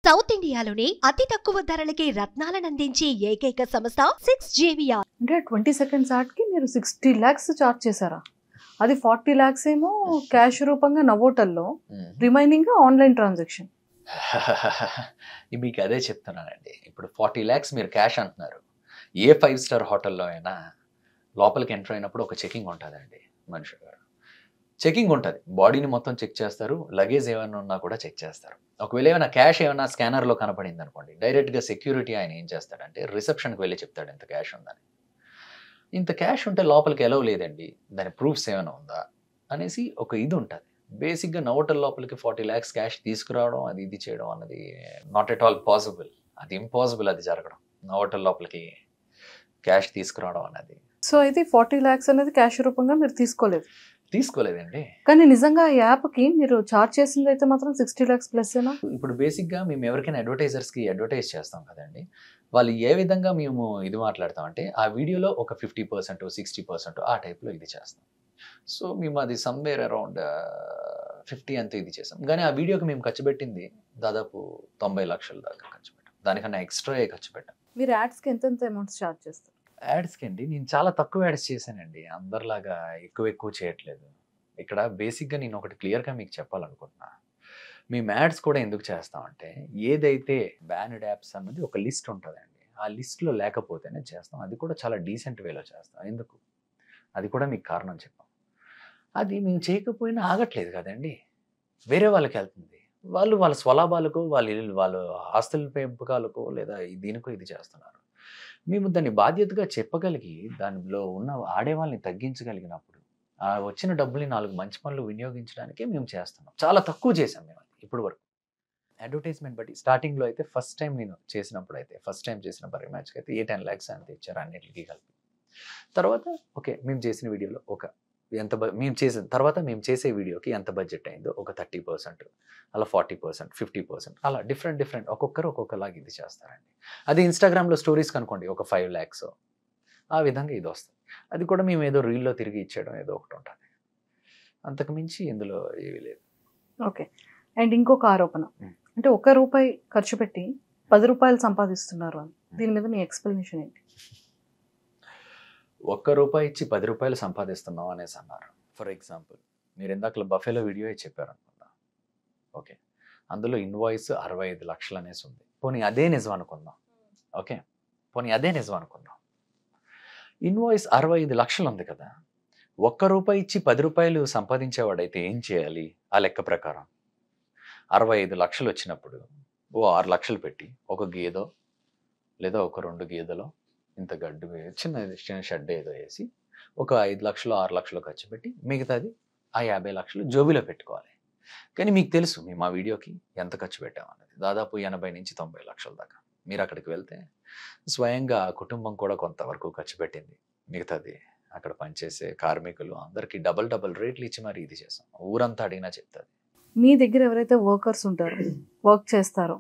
South ఇండియాలోనే అతి తక్కువ ధరలకి రత్నాలను అందించే ఏకైక సంస్థ 6JVR. అంటే 20 seconds ఆర్ట్కి మీరు 60 lakhs చార్జ్ చేశారా? అది 40 lakhs ఏమో క్యాష్ రూపంగా నవోటల్లో, రిమైనింగ్ ఆన్లైన్ ట్రాన్సాక్షన్. మీకు అదే చెప్తున్నానండి. ఇప్పుడు 40 lakhs మీరు క్యాష్ అంటున్నారు. ఏ 5-star హోటల్లో అయినా లోపలికి ఎంటర్ అయినప్పుడు ఒక చెకింగ్ ఉంటుందండి. మనిషి గారు చెకింగ్ ఉంటుంది, బాడీని మొత్తం చెక్ చేస్తారు, లగేజ్ ఏమైనా ఉన్నా కూడా చెక్ చేస్తారు. ఒకవేళ ఏమైనా క్యాష్ ఏమైనా స్కానర్లో కనపడింది అనుకోండి, డైరెక్ట్గా సెక్యూరిటీ ఆయన ఏం చేస్తాడంటే రిసెప్షన్కి వెళ్ళి చెప్తాడు ఇంత క్యాష్ ఉందని. ఇంత క్యాష్ ఉంటే లోపలికి ఎలవ్ లేదండి, దాని ప్రూఫ్స్ ఏమైనా ఉందా అనేసి ఒక ఇది ఉంటుంది. బేసిక్గా నవోటల్ లోపలికి 40 lakhs క్యాష్ తీసుకురావడం, అది ఇది చేయడం అన్నది నాట్ ఎట్ ఆల్ పాసిబుల్. అది ఇంపాసిబుల్, అది జరగడం. నవోటల్ లోపలికి క్యాష్ తీసుకురావడం అన్నది. సో అయితే 40 lakhs అనేది క్యాష్ రూపంగా మీరు తీసుకోలేదండి. కానీ నిజంగా ఈ యాప్కి మీరు చార్జ్ చేసింది అయితే మాత్రం 60 lakhs ప్లస్ ఏనా? ఇప్పుడు బేసిక్గా మేము ఎవరికైనా అడ్వర్టైజర్స్కి అడ్వర్టైజ్ చేస్తాం కదండి, వాళ్ళు ఏ విధంగా మేము ఇది మాట్లాడతామంటే ఆ వీడియోలో ఒక 50%, 60% ఆ టైప్లో ఇది చేస్తాం. సో మేము అది సమ్వేర్ అరౌండ్ 50 అంతా ఇది చేస్తాం. కానీ ఆ వీడియోకి మేము ఖర్చు పెట్టింది దాదాపు 90 లక్షల దాకా ఖర్చు పెట్టాం. దానికన్నా ఎక్స్ట్రా ఖర్చు పెట్టాం. మీరు యాడ్స్కి ఎంత అమౌంట్స్ చార్జ్ చేస్తారు? యాడ్స్కి అండి నేను చాలా తక్కువ యాడ్స్ చేశానండి, అందరిలాగా ఎక్కువ చేయట్లేదు. ఇక్కడ బేసిక్గా నేను ఒకటి క్లియర్గా మీకు చెప్పాలనుకుంటున్నా. మేము యాడ్స్ కూడా ఎందుకు చేస్తామంటే, ఏదైతే బ్యాన్డ్ యాప్స్ అన్నది ఒక లిస్ట్ ఉంటుందండి, ఆ లిస్ట్లో లేకపోతేనే చేస్తాం. అది కూడా చాలా డీసెంట్ వేలో చేస్తాం. ఎందుకు, అది కూడా మీకు కారణం చెప్పాం. అది మేము చేయకపోయినా ఆగట్లేదు కదండి, వేరే వాళ్ళకి వెళ్తుంది. వాళ్ళ స్వలాభాలకు, వాళ్ళ ఆస్తుల పెంపకాలకు లేదా దీనికో ఇది చేస్తున్నారు. మేము దాన్ని బాధ్యతగా చెప్పగలిగి దానిలో ఉన్న ఆడేవాళ్ళని తగ్గించగలిగినప్పుడు ఆ వచ్చిన డబ్బుల్ని 4 మంచి పనులు వినియోగించడానికే మేము చేస్తున్నాం. చాలా తక్కువ చేసాం మేము అది ఇప్పుడు వరకు. అడ్వర్టైజ్మెంట్ బట్టి స్టార్టింగ్లో అయితే ఫస్ట్ టైం చేసిన బర్రీ మ్యాచ్కి అయితే 8-10 lakhs అంత ఇచ్చారు అన్నిటికీ కలిపి. తర్వాత ఓకే మేము చేసిన వీడియోలో మేము చేసే వీడియోకి ఎంత బడ్జెట్ అయిందో ఒక 30%, అలా 40%, 50%, అలా డిఫరెంట్ ఒక్కొక్కరు ఒక్కొక్కలాగా ఇది చేస్తారండి. అది ఇన్స్టాగ్రామ్లో స్టోరీస్ కనుకోండి ఒక 5 lakhs, ఆ విధంగా ఇది వస్తుంది. అది కూడా మేము ఏదో రీల్లో తిరిగి ఇచ్చేయడం ఏదో ఒకటి ఉంటుంది, అంతకు మించి ఇందులో ఏమీ లేదు. ఓకే. అండ్ ఇంకొక ఆరోపణ అంటే ₹1 ఖర్చు పెట్టి ₹10 సంపాదిస్తున్నారు అని, దీని మీద మీ ఎక్స్ప్లెనేషన్ ఏంటి? ₹1 ఇచ్చి ₹10 సంపాదిస్తున్నాం అనేసి అన్నారు. ఫర్ ఎగ్జాంపుల్ మీరు ఇందాక బఫేలో వీడియో చెప్పారు అనుకుందాం, ఓకే, అందులో ఇన్వాయిస్ 65 లక్షలు అనేసి ఉంది. పోనీ అదే నిజం అనుకుందాం, ఓకే, ఇన్వాయిస్ 65 లక్షలు ఉంది కదా, ₹1 ఇచ్చి ₹10 సంపాదించేవాడైతే ఏం చేయాలి? ఆ లెక్క ప్రకారం 65 లక్షలు వచ్చినప్పుడు 6 లక్షలు పెట్టి ఒక గేదో లేదా ఒక 2 గేదెలో ఇంత గడ్డు చిన్న షెడ్ ఏదో వేసి ఒక 5 లక్షలు 6 లక్షలు ఖర్చు పెట్టి మిగతాది ఆ 50 లక్షలు జోబీలో పెట్టుకోవాలి. కానీ మీకు తెలుసు మేము ఆ వీడియోకి ఎంత ఖర్చు పెట్టామన్నది, దాదాపు 80 నుంచి 90 లక్షల దాకా. మీరు అక్కడికి వెళ్తే స్వయంగా ఆ కుటుంబం కూడా కొంతవరకు ఖర్చు పెట్టింది, మిగతాది అక్కడ పనిచేసే కార్మికులు అందరికీ డబల్ రేట్లు ఇచ్చి మరి ఇది చేసాం. ఊరంతా అడిగినా చెప్తుంది. మీ దగ్గర ఎవరైతే వర్కర్స్ ఉంటారో, వర్క్ చేస్తారో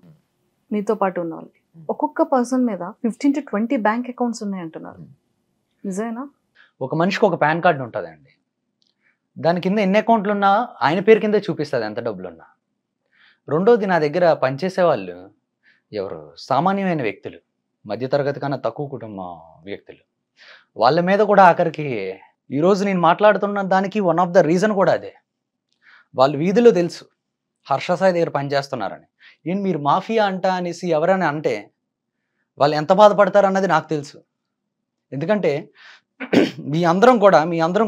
మీతో పాటు ఉన్న వాళ్ళకి ఒక్కొక్క పర్సన్ మీద 15 to 20 బ్యాంక్ అకౌంట్స్ ఉన్నాయంటున్నారు, నిజమేనా? ఒక మనిషికి ఒక పాన్ కార్డు ఉంటుందండి, దాని కింద ఎన్ని అకౌంట్లు ఉన్నా ఆయన పేరు కింద చూపిస్తుంది ఎంత డబ్బులున్నా. రెండోది, నా దగ్గర పనిచేసే వాళ్ళు ఎవరు సామాన్యమైన వ్యక్తులు, మధ్యతరగతి కన్నా తక్కువ కుటుంబం వ్యక్తులు, వాళ్ళ మీద కూడా ఆఖరికి ఈరోజు నేను మాట్లాడుతున్న దానికి వన్ ఆఫ్ ద రీజన్ కూడా అదే. వాళ్ళు వీధిలో తెలుసు హర్ష సాయి దగ్గర పనిచేస్తున్నారని. ఏంటి మీరు మాఫియా అనేసి ఎవరైనా అంటే వాళ్ళు ఎంత బాధపడతారు అన్నది నాకు తెలుసు. ఎందుకంటే మీ అందరం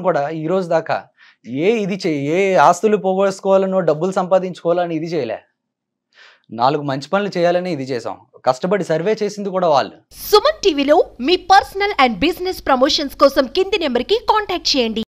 కూడా ఈరోజు దాకా ఏ ఆస్తులు పోగొట్టుకోవాలనో డబ్బులు సంపాదించుకోవాలని ఇది చేయలే, 4 మంచి పనులు చేయాలని ఇది చేసాం. కష్టపడి సర్వే చేసింది కూడా వాళ్ళు. సుమన్ టీవీలో మీ పర్సనల్ అండ్ బిజినెస్ ప్రమోషన్స్ కోసం కింది నెంబర్కి కాంటాక్ట్ చేయండి.